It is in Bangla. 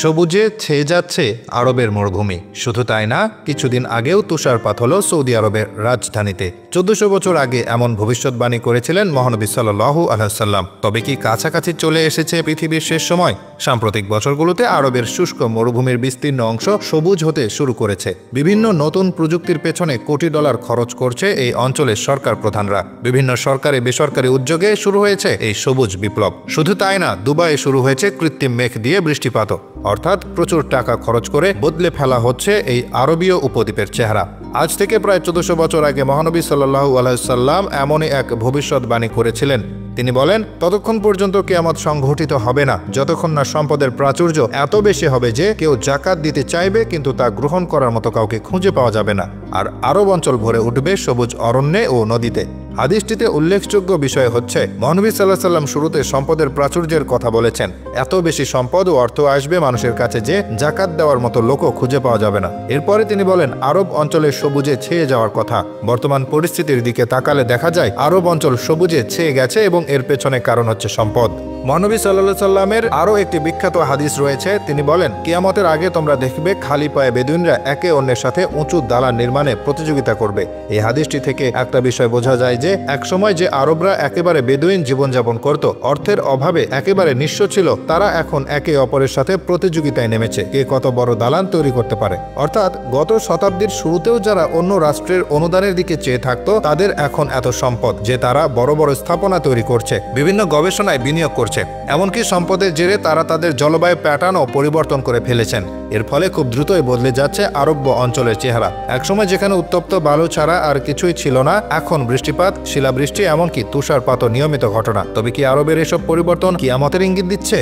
সবুজে ছেয়ে যাচ্ছে আরবের মরুভূমি। শুধু তাই না, কিছুদিন আগেও তুষারপাত হলো সৌদি আরবের রাজধানীতে। 1400 বছর আগে এমন ভবিষ্যৎবাণী করেছিলেন মহানবী সাল্লাল্লাহু আলাইহি ওয়াসাল্লাম। তবে কি কাছাকাছি চলে এসেছে পৃথিবীর শেষ সময়? সাম্প্রতিক বছরগুলোতে আরবের শুষ্ক মরুভূমির বিস্তীর্ণ অংশ সবুজ হতে শুরু করেছে। বিভিন্ন নতুন প্রযুক্তির পেছনে কোটি ডলার খরচ করছে এই অঞ্চলের সরকার প্রধানরা। বিভিন্ন সরকারি বেসরকারি উদ্যোগে শুরু হয়েছে এই সবুজ বিপ্লব। শুধু তাই না, দুবাইয়ে শুরু হয়েছে কৃত্রিম মেঘ দিয়ে বৃষ্টিপাতও। অর্থাৎ প্রচুর টাকা খরচ করে বদলে ফেলা হচ্ছে এই আরবীয় উপদ্বীপের চেহারা। আজ থেকে প্রায় 1400 বছর আগে মহানবী সাল্লাল্লাহু আলাইহি ওয়াসাল্লাম এমনই এক ভবিষ্যৎবাণী করেছিলেন। তিনি বলেন, ততক্ষণ পর্যন্ত কিয়ামত সংঘটিত হবে না যতক্ষণ না সম্পদের প্রাচুর্য এত বেশি হবে যে কেউ জাকাত দিতে চাইবে কিন্তু তা গ্রহণ করার মতো কাউকে খুঁজে পাওয়া যাবে না। আর আরব অঞ্চল ভরে উঠবে সবুজ অরণ্যে ও নদীতে। হাদিসটিতে উল্লেখযোগ্য বিষয় হচ্ছে, মহানবী সাল্লাল্লাহু আলাইহি ওয়াসাল্লাম শুরুতে সম্পদের প্রাচুর্যের কথা বলেছেন। এত বেশি সম্পদ ও অর্থ আসবে মানুষের কাছে যে জাকাত দেওয়ার মতো লোকও খুঁজে পাওয়া যাবে না। এরপরে তিনি বলেন আরব অঞ্চলের সবুজে ছেয়ে যাওয়ার কথা। বর্তমান পরিস্থিতির দিকে তাকালে দেখা যায় আরব অঞ্চল সবুজে ছেয়ে গেছে এবং এর পেছনে কারণ হচ্ছে সম্পদ। মহানবী সাল্লাল্লাহু আলাইহি ওয়াসাল্লামের আরও একটি বিখ্যাত হাদিস রয়েছে। তিনি বলেন, কিয়ামতের আগে তোমরা দেখবে খালি পায়ে বেদুইনরা একে অন্যের সাথে উঁচু দালান নির্মাণে প্রতিযোগিতা করবে। এই হাদিসটি থেকে একটা বিষয় বোঝা যায় যে একসময় যে আরবরা একেবারে বেদুইন জীবনযাপন করত, অর্থের অভাবে একেবারে নিঃস্ব ছিল, তারা এখন একে অপরের সাথে প্রতিযোগিতায় নেমেছে কে কত বড় দালান তৈরি করতে পারে। অর্থাৎ গত শতাব্দীর শুরুতেও যারা অন্য রাষ্ট্রের অনুদানের দিকে চেয়ে থাকতো, তাদের এখন এত সম্পদ যে তারা বড় বড় স্থাপনা তৈরি করছে, বিভিন্ন গবেষণায় বিনিয়োগ করছে। এমনকি সম্পদের জেরে তারা তাদের জলবায়ু প্যাটার্নও পরিবর্তন করে ফেলেছেন। এর ফলে খুব দ্রুতই বদলে যাচ্ছে আরব্য অঞ্চলের চেহারা। একসময় যেখানে উত্তপ্ত বালু ছাড়া আর কিছুই ছিল না, এখন বৃষ্টিপাত, শিলাবৃষ্টি, এমনকি তুষারপাতও নিয়মিত ঘটনা। তবে কি আরবের এসব পরিবর্তন কিয়ামতের ইঙ্গিত দিচ্ছে?